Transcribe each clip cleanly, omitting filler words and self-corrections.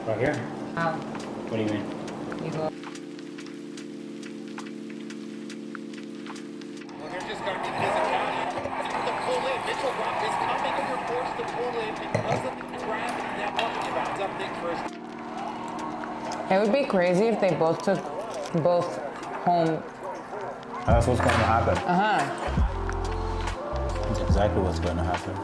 Right here? Wow. What do you mean? You go. Well, there's just going to be physicality. The pull in. Mitchell Rock is coming and we're forced to pull in because of the traffic that talking about. Something first. It would be crazy if they both took both home. That's what's going to happen. Uh-huh. That's exactly what's going to happen.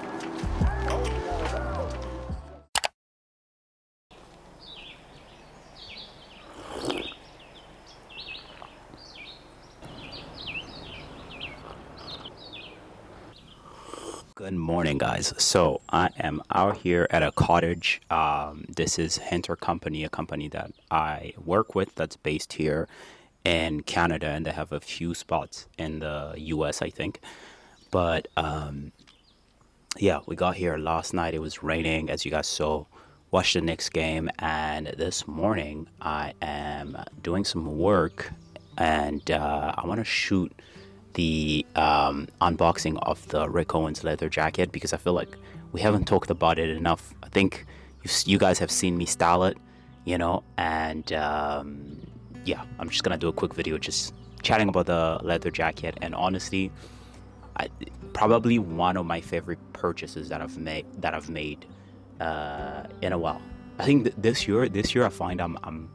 Good morning, guys. So I am out here at a cottage. This is Hunter Company, a company that I work with that's based here in Canada, and they have a few spots in the US, I think. But yeah, we got here last night. It was raining, as you guys saw. Watched the Knicks game, and this morning I am doing some work, and I want to shoot the unboxing of the Rick Owens leather jacket because I feel like we haven't talked about it enough. I think you guys have seen me style it, you know, and yeah, I'm just gonna do a quick video just chatting about the leather jacket. And honestly, probably one of my favorite purchases that I've made in a while. I think this year I find I'm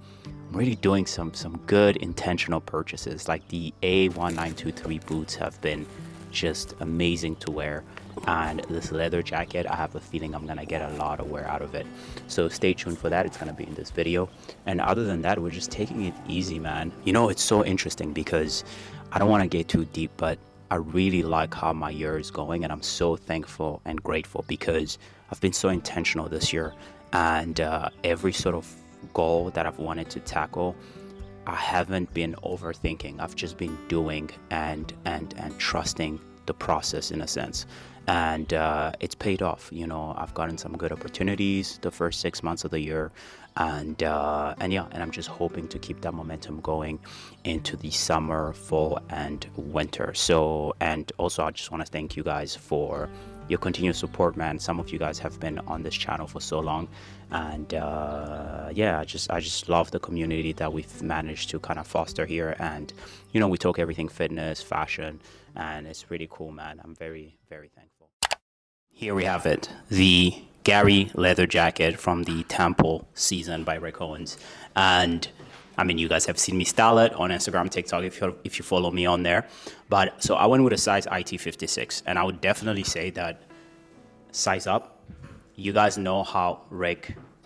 really doing some good intentional purchases. Like the A1923 boots have been just amazing to wear, and this leather jacket, I have a feeling I'm gonna get a lot of wear out of it. So stay tuned for that. It's gonna be in this video. And other than that, we're just taking it easy, man. You know, it's so interesting because I don't want to get too deep, but I really like how my year is going, and I'm so thankful and grateful because I've been so intentional this year, and every sort of goal that I've wanted to tackle, I haven't been overthinking. I've just been doing and trusting the process in a sense, and it's paid off. You know, I've gotten some good opportunities the first 6 months of the year, and yeah, and I'm just hoping to keep that momentum going into the summer, fall, and winter. So, and also I just want to thank you guys for your continued support, man. Some of you guys have been on this channel for so long, and yeah, I just love the community that we've managed to kind of foster here. And you know, we talk everything fitness, fashion, and it's really cool, man. I'm very, very thankful. Here we have it, the Gary leather jacket from the Temple season by Rick Owens. And I mean, you guys have seen me style it on Instagram, TikTok, if you follow me on there. But so I went with a size IT56, and I would definitely say that size up. You guys know how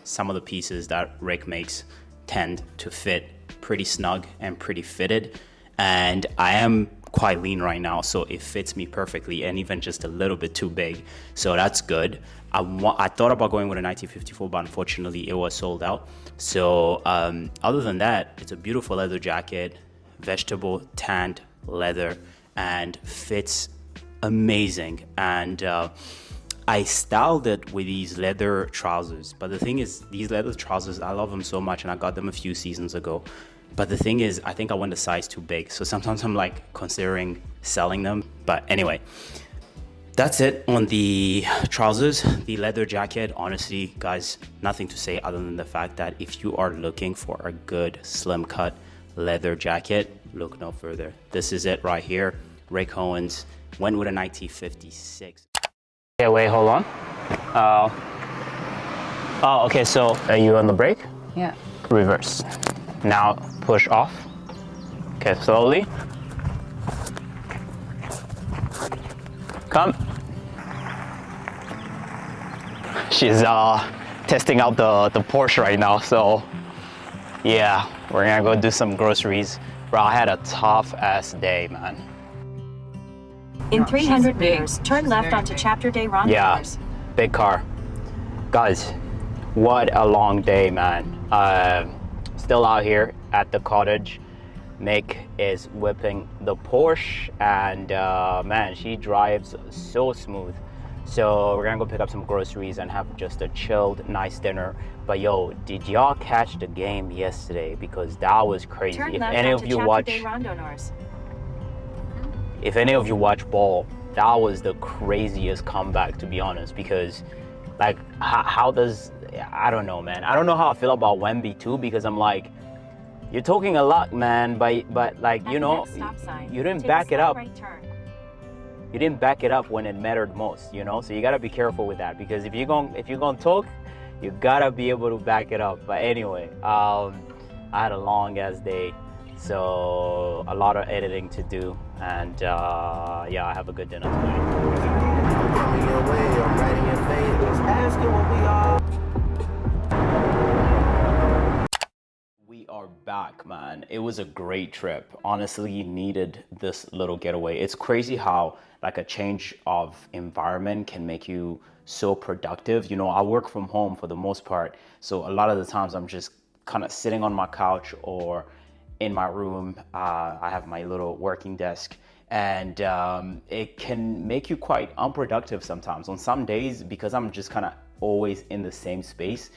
some of the pieces that Rick makes tend to fit pretty snug and pretty fitted. And I am quite lean right now, so it fits me perfectly, and even just a little bit too big. So that's good. I thought about going with a 1954, but unfortunately it was sold out. So other than that, it's a beautiful leather jacket, vegetable tanned leather, and fits amazing. And I styled it with these leather trousers, but the thing is, these leather trousers, I love them so much, and I got them a few seasons ago. But the thing is, I think I went a size too big, so sometimes I'm like considering selling them. But anyway, that's it on the trousers. The leather jacket, honestly, guys, nothing to say other than the fact that if you are looking for a good slim cut leather jacket, look no further. This is it right here. Rick Owens went with a 1956. Okay, wait, hold on. Oh, okay, so are you on the brake? Yeah. Reverse. Now push off. Okay, slowly. Come. She's testing out the Porsche right now, so yeah, we're gonna go do some groceries. Bro, I had a tough ass day, man. In 300 meters, turn left onto Chapter Day Rondoers. Yeah, big car. Guys, what a long day, man. Still out here at the cottage. Nick is whipping the Porsche, and man, she drives so smooth. So we're gonna go pick up some groceries and have just a chilled, nice dinner. But yo, did y'all catch the game yesterday? Because that was crazy. Turn If left any of onto you Chapter watch, Day Rondoers. if any of you watch ball, that was the craziest comeback, to be honest. Because like, how does I don't know, man. I don't know how I feel about Wemby too, because I'm like, you're talking a lot, man, but like, you know, you didn't back it up. You didn't back it up when it mattered most, you know? So you gotta be careful with that, because if you're gonna talk, you gotta be able to back it up. But anyway, I had a long ass day, so a lot of editing to do, and yeah, I have a good dinner tonight. Coming your way, I'm writing your favors, asking what we are. We are back, man. It was a great trip. Honestly, needed this little getaway. It's crazy how like a change of environment can make you so productive. You know, I work from home for the most part, so a lot of the times I'm just kind of sitting on my couch or in my room. I have my little working desk, and it can make you quite unproductive sometimes. On some days, because I'm just kind of always in the same space,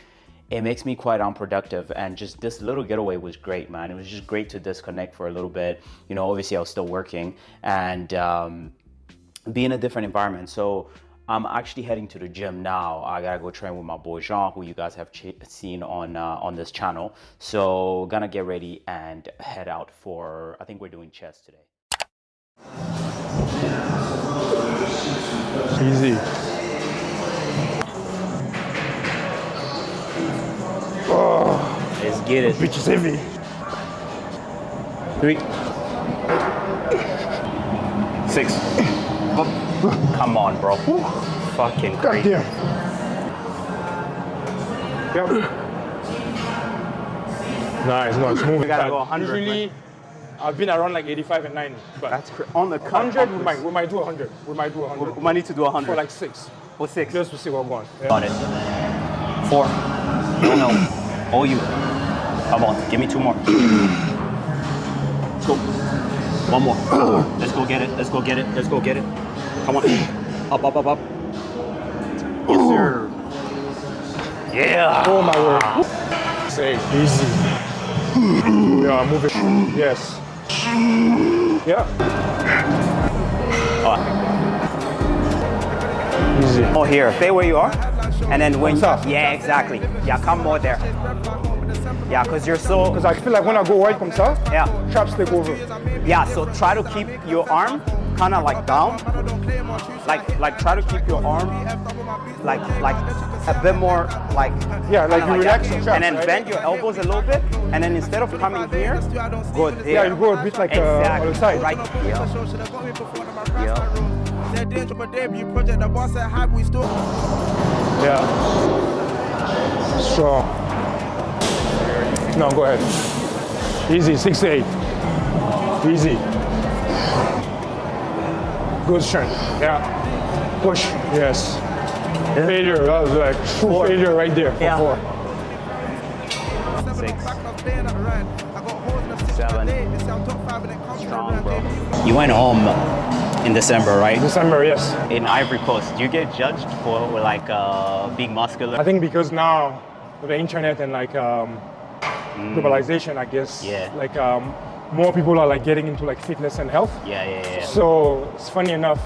it makes me quite unproductive. And just this little getaway was great, man. It was just great to disconnect for a little bit. You know, obviously I was still working, and be in a different environment. So I'm actually heading to the gym now. I gotta go train with my boy Jean, who you guys have seen on this channel. So gonna get ready and head out for, I think we're doing chest today. Easy. Let's get it. Bitch is heavy. 3, 6. Come on, bro. Fucking crazy. Damn. Yep. Nice, moving. We gotta go 100. Usually, I've been around like 85 and 90. But That's on the 100, we might do 100. We might do 100. We might need to do 100. For like 6. For 6. Just to see what I'm going. Yeah. On it. 4. No. Oh, you. Come on, give me 2 more. Let's go. 1 more. Let's go get it. Let's go get it. Let's go get it. Come on. Up. Yes, sir. Yeah. Oh my word. Safe. Easy. Yeah, move it. Yes. Yeah. Easy. Oh, here. Stay where you are. And then when Up. yeah, exactly. Yeah, come more there. Yeah, because you're so. Because I feel like when I go wide comme ça, Yeah. traps take over. Yeah, so try to keep your arm kind of like down. Like try to keep your arm like a bit more like. Yeah, like kinda you relax that. and traps, And then right? bend your elbows a little bit. And then instead of coming here, go there. Yeah, you go a bit like exactly. on the side. Right. Yeah. Yeah. Strong. No, go ahead. Easy, 6 to 8. Easy. Good strength. Yeah. Push. Yes. Failure. That was like true failure right there for Yeah. 4. 6, 7. Strong, bro. You went home in December, right? December, yes. In Ivory Coast. Do you get judged for like being muscular? I think because now with the internet and like globalization, I guess. Yeah. Like more people are like getting into like fitness and health. Yeah. So it's funny enough,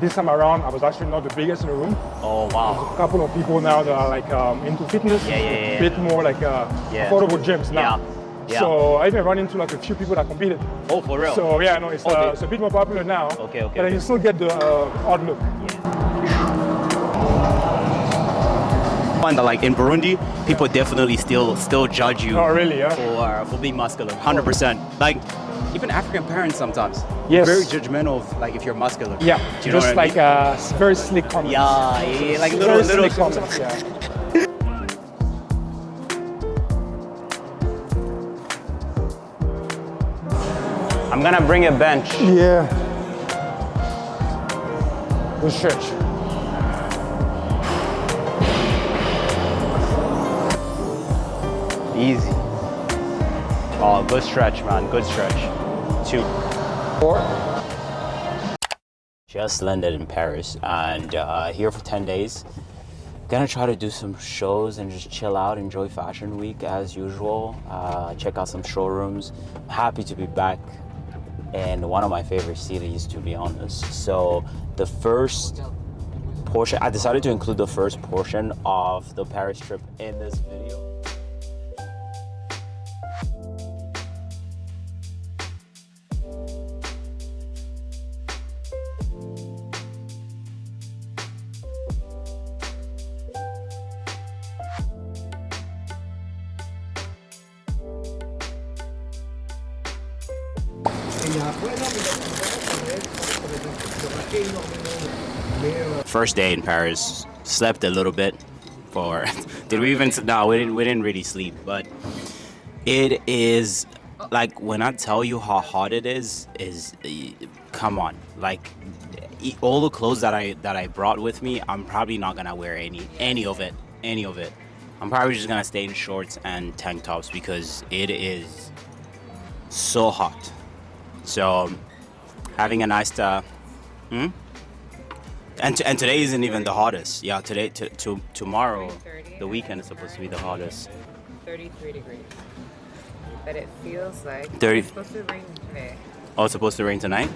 this time around I was actually not the biggest in the room. Oh, wow. A couple of people now that are like into fitness, Yeah. a bit more like affordable gyms now. Yeah. So I even run into like a few people that competed. Oh, for real? So yeah, no, it's, Okay. it's a bit more popular now. Okay. But you still get the odd look. Find that like in Burundi, people definitely still judge you Oh, really? Yeah. for being muscular, 100%. Like even African parents sometimes, Yes. very judgmental of like if you're muscular. Yeah. Do you know Just what I like mean? very slick comments. Yeah, like little Very slick comments. comments. Yeah. I'm gonna bring a bench. Yeah. Good stretch. Easy. Oh, good stretch, man. Good stretch. 2. 4. Just landed in Paris and here for 10 days. Gonna try to do some shows and just chill out, enjoy Fashion Week as usual. Check out some showrooms. I'm happy to be back in one of my favorite cities, to be honest. So the first portion. I decided to include the first portion of the Paris trip in this video. First day in Paris, slept a little bit for did we even no we didn't really sleep, but it is like when I tell you how hot it is come on, like all the clothes that I brought with me, I'm probably not gonna wear any of it. I'm probably just gonna stay in shorts and tank tops because it is so hot. So having a nice and today isn't even the hottest. Yeah, today tomorrow, the weekend is supposed to be the hottest. 33 degrees. But it feels like 30. it's supposed to rain today. Oh, it's supposed to rain tonight?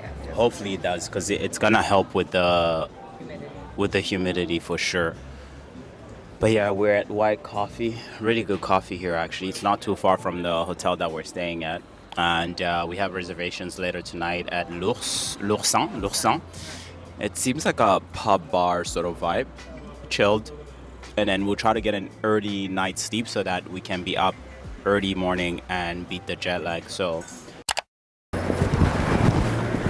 Yeah, Hopefully it does, because it's gonna help with the humidity for sure. But yeah, we're at White Coffee. Really good coffee here, actually. It's not too far from the hotel that we're staying at. And we have reservations later tonight at l'Oursin. It seems like a pub bar sort of vibe, chilled. And then we'll try to get an early night sleep so that we can be up early morning and beat the jet lag. So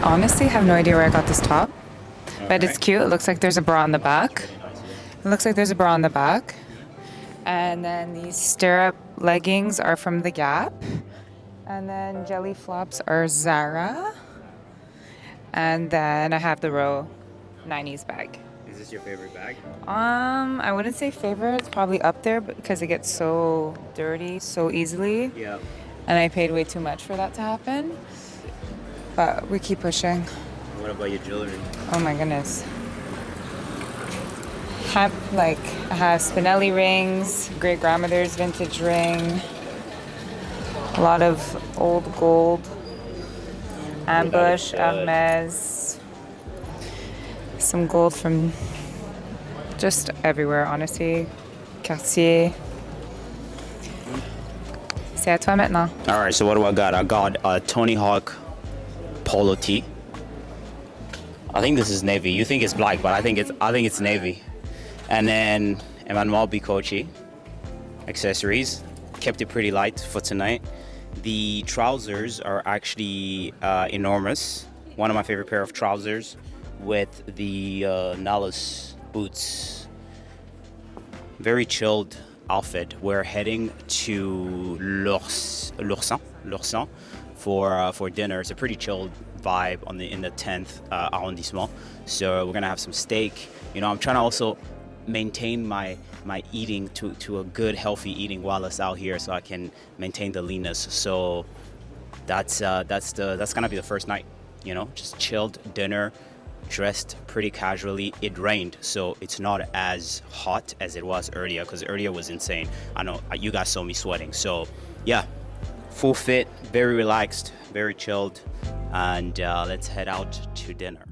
honestly, have no idea where I got this top, but it's cute. It looks like there's a bra on the back. And then these stirrup leggings are from The Gap. And then jelly flops are Zara. And then I have the Row 90s bag. is this your favorite bag? I wouldn't say favorite. It's probably up there because it gets so dirty so easily. Yeah. And I paid way too much for that to happen. But we keep pushing. What about your jewelry? Oh my goodness. I have Spinelli rings, great grandmother's vintage ring, a lot of old gold, Ambush, Hermes, some gold from just everywhere, honestly. Cartier. C'est à toi maintenant. All right, so what do I got? I got a Tony Hawk polo tee. I think this is navy. You think it's black, but I think it's navy. And then Emmanuel Bicocci accessories. Kept it pretty light for tonight. The trousers are actually enormous. One of my favorite pair of trousers with the Nalus boots. Very chilled outfit. We're heading to l'Oursin for dinner. It's a pretty chilled vibe in the 10th arrondissement. So we're gonna have some steak. You know, I'm trying to also maintain my eating to a good healthy eating while it's out here, so I can maintain the leanness. So that's gonna be the first night. You know, just chilled dinner, dressed pretty casually. It rained, so it's not as hot as it was earlier, because earlier was insane. I know you guys saw me sweating. So yeah, full fit, very relaxed, very chilled, and let's head out to dinner.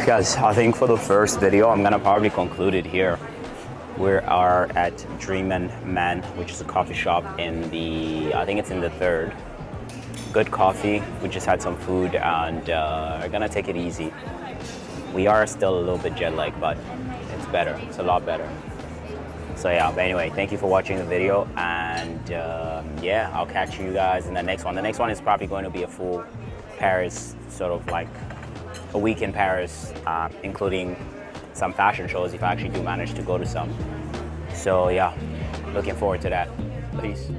Guys, I think for the first video, I'm gonna probably conclude it here. We are at Dream and Man, which is a coffee shop I think it's in the 3rd. Good coffee. We just had some food and we're gonna take it easy. We are still a little bit jet lagged, but it's better. It's a lot better. So yeah, but anyway, thank you for watching the video, and yeah, I'll catch you guys in the next one. The next one is probably going to be a full Paris, sort of like a week in Paris, including some fashion shows if I actually do manage to go to some. So yeah, looking forward to that. Peace.